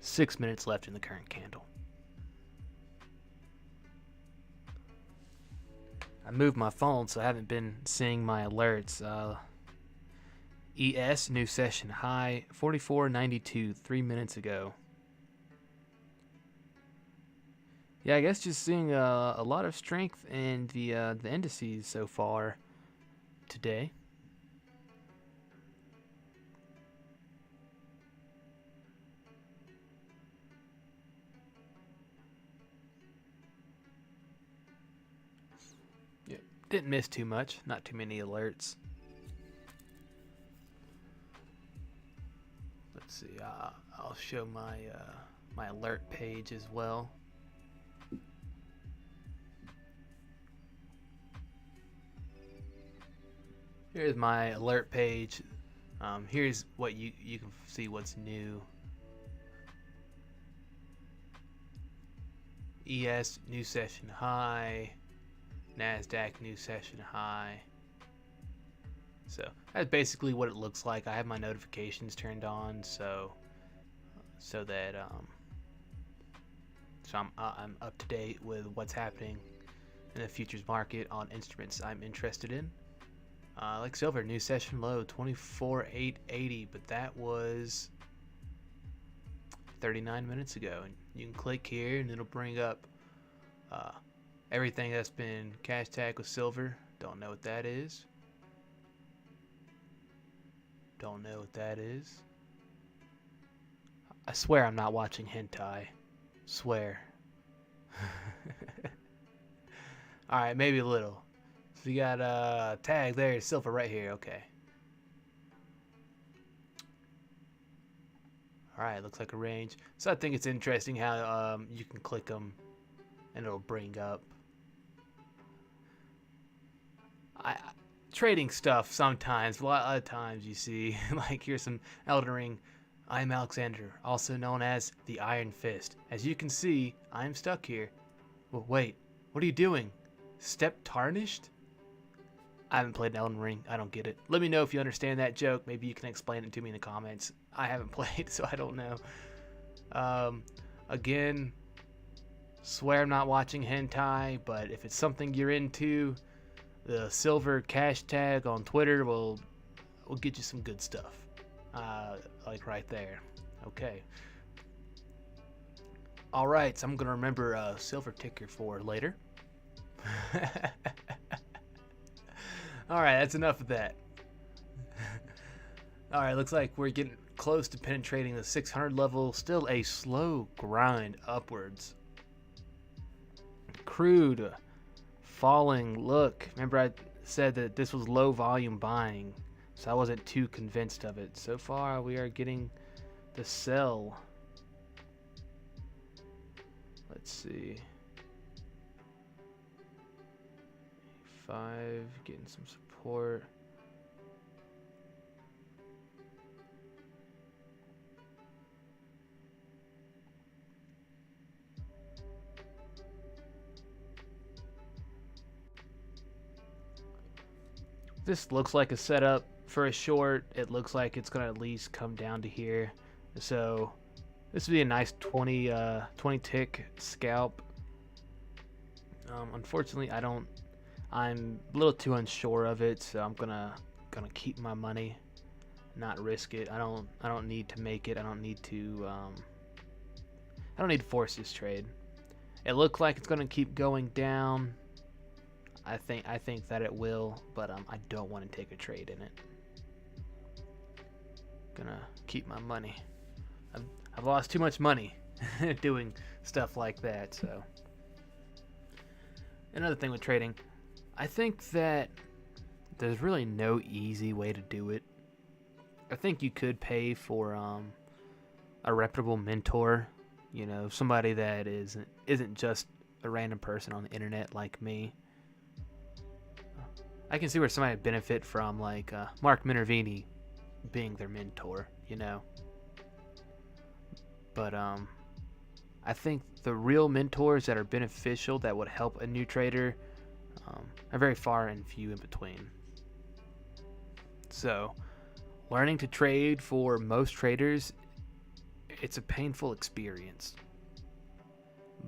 6 minutes left in the current candle. I moved my phone, so I haven't been seeing my alerts. ES, new session high, 44.92, 3 minutes ago. Yeah, I guess just seeing a lot of strength in the indices so far today. Yeah, didn't miss too much. Not too many alerts. Let's see. I'll show my my alert page as well. Here's my alert page. Here's what you can see what's new. ES new session high, NASDAQ new session high. So that's basically what it looks like. I have my notifications turned on, so that I'm up to date with what's happening in the futures market on instruments I'm interested in. Like silver, new session low 24,880, but that was 39 minutes ago. And you can click here and it'll bring up everything that's been cash tagged with silver. Don't know what that is. Don't know what that is. I swear I'm not watching hentai. Swear. Alright, maybe a little. So you got tag there, silver right here, okay. Alright, looks like a range. So I think it's interesting how you can click them and it'll bring up trading stuff sometimes. A lot of times you see, like here's some Elden Ring. I'm Alexander, also known as the Iron Fist. As you can see, I'm stuck here. Well, wait, what are you doing? Step tarnished? I haven't played Elden Ring. I don't get it. Let me know if you understand that joke. Maybe you can explain it to me in the comments. I haven't played, so I don't know. Again, swear I'm not watching hentai, but if it's something you're into, the silver cash tag on Twitter will get you some good stuff. Like right there. Okay. All right, so I'm gonna remember a silver ticker for later. All right, that's enough of that. All right, looks like we're getting close to penetrating the 600 level. Still a slow grind upwards. Crude falling. Look, remember I said that this was low volume buying, so I wasn't too convinced of it. So far, we are getting the sell. Let's see. 5, getting some support. This looks like a setup for a short. It looks like it's going to at least come down to here. So this would be a nice 20 tick scalp. Unfortunately, I'm a little too unsure of it, so I'm gonna keep my money, not risk it. I don't need to make it. I don't need to force this trade. It looks like it's gonna keep going down. I think that it will, but I don't want to take a trade in it. Gonna keep my money. I've lost too much money doing stuff like that. So another thing with trading, I think that there's really no easy way to do it. I think you could pay for a reputable mentor, you know, somebody that isn't just a random person on the internet like me. I can see where somebody would benefit from, like Mark Minervini being their mentor, you know. But I think the real mentors that are beneficial, that would help a new trader, are very far and few in between. So learning to trade for most traders, it's a painful experience.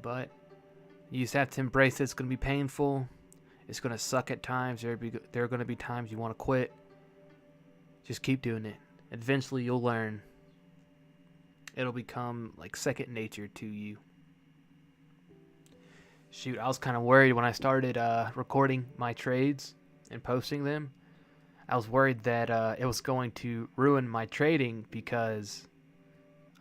But you just have to embrace it. It's going to be painful. It's going to suck at times. There are going to be times you want to quit. Just keep doing it. Eventually you'll learn. It'll become like second nature to you. Shoot, I was kind of worried when I started recording my trades and posting them. I was worried that it was going to ruin my trading because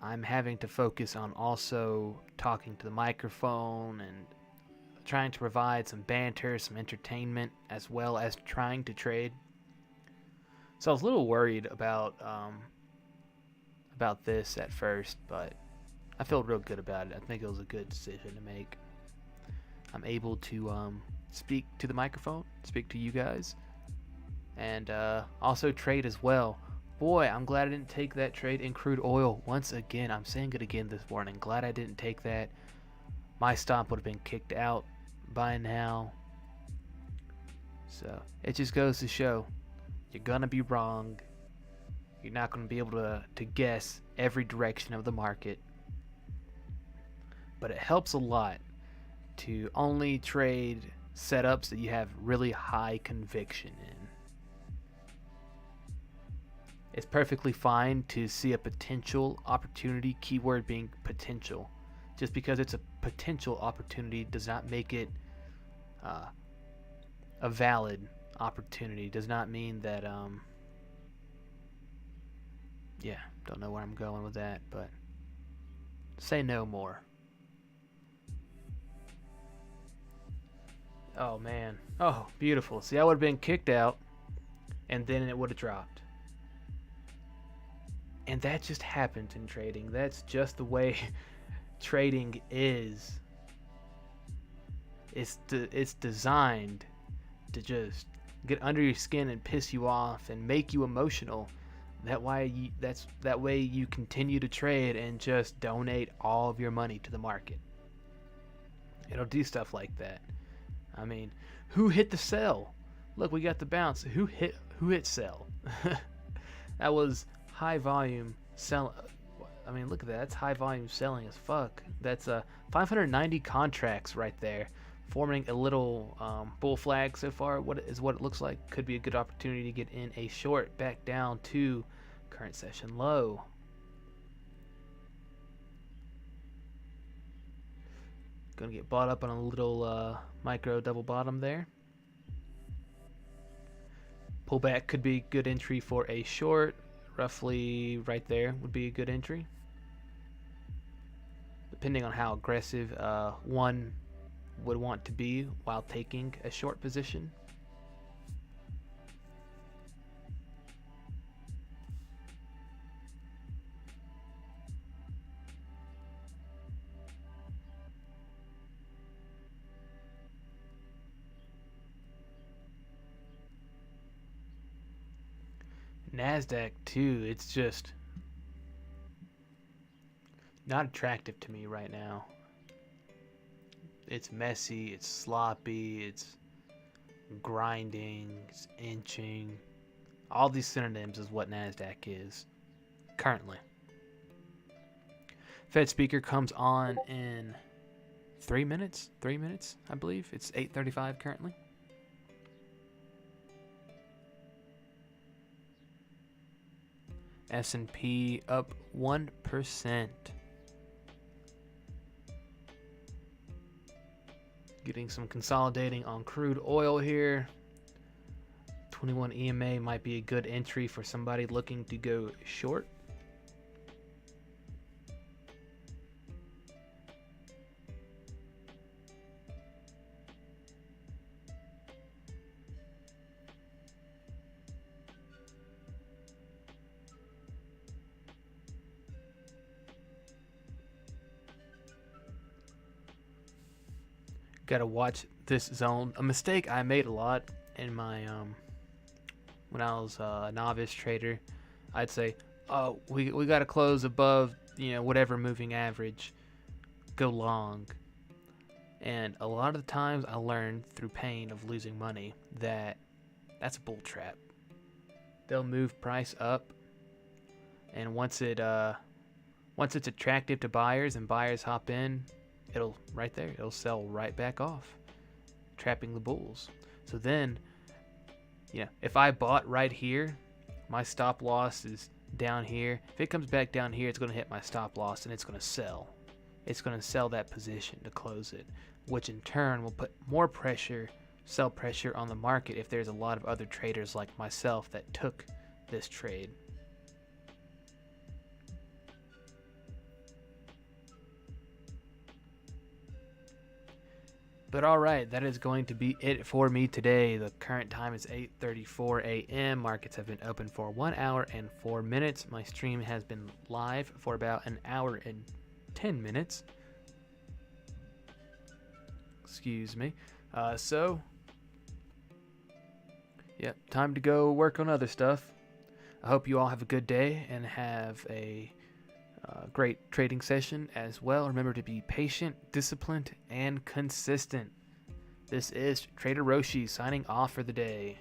I'm having to focus on also talking to the microphone and trying to provide some banter, some entertainment, as well as trying to trade. So I was a little worried about this at first, but I feel real good about it. I think it was a good decision to make. I'm able to speak to the microphone, speak to you guys, and also trade as well. Boy, I'm glad I didn't take that trade in crude oil once again. I'm saying it again this morning. Glad I didn't take that. My stop would have been kicked out by now. So it just goes to show you're gonna be wrong. You're not gonna be able to guess every direction of the market. But it helps a lot to only trade setups that you have really high conviction in. It's perfectly fine to see a potential opportunity, keyword being potential. Just because it's a potential opportunity does not make it a valid opportunity. Does not mean that, yeah, don't know where I'm going with that, but say no more. Oh, man. Oh, beautiful. See, I would have been kicked out, and then it would have dropped. And that just happens in trading. That's just the way trading is. It's designed to just get under your skin and piss you off and make you emotional. That way you continue to trade and just donate all of your money to the market. It'll do stuff like that. I mean, who hit the sell? Look, we got the bounce. Who hit sell? That was high volume sell. I mean, look at that. That's high volume selling as fuck. That's 590 contracts right there, forming a little bull flag so far. What it looks like. Could be a good opportunity to get in a short back down to current session low. Gonna get bought up on a little micro double bottom there. Pullback could be good entry for a short. Roughly right there would be a good entry, depending on how aggressive one would want to be while taking a short position. NASDAQ too, it's just not attractive to me right now. It's messy, it's sloppy, it's grinding, it's inching. All these synonyms is what NASDAQ is currently. Fed speaker comes on in 3 minutes, I believe. It's 8:35 currently. S&P up 1%. Getting some consolidating on crude oil here. 21 EMA might be a good entry for somebody looking to go short. Gotta watch this zone. A mistake I made a lot in my when I was a novice trader. I'd say, oh, we gotta close above, whatever moving average, go long. And a lot of the times I learned through pain of losing money that that's a bull trap. They'll move price up, and once it's attractive to buyers and buyers hop in, it'll sell right back off, trapping the bulls. So then, if I bought right here, my stop loss is down here. If it comes back down here, it's going to hit my stop loss and it's going to sell. it's going to sell that position to close it, which in turn will put more pressure, sell pressure on the market if there's a lot of other traders like myself that took this trade. But alright, that is going to be it for me today. The current time is 8:34 a.m. Markets have been open for 1 hour and 4 minutes. My stream has been live for about an hour and 10 minutes. Excuse me. Yep, time to go work on other stuff. I hope you all have a good day and have a great trading session as well. Remember to be patient, disciplined, and consistent. This is Trader Roshi signing off for the day.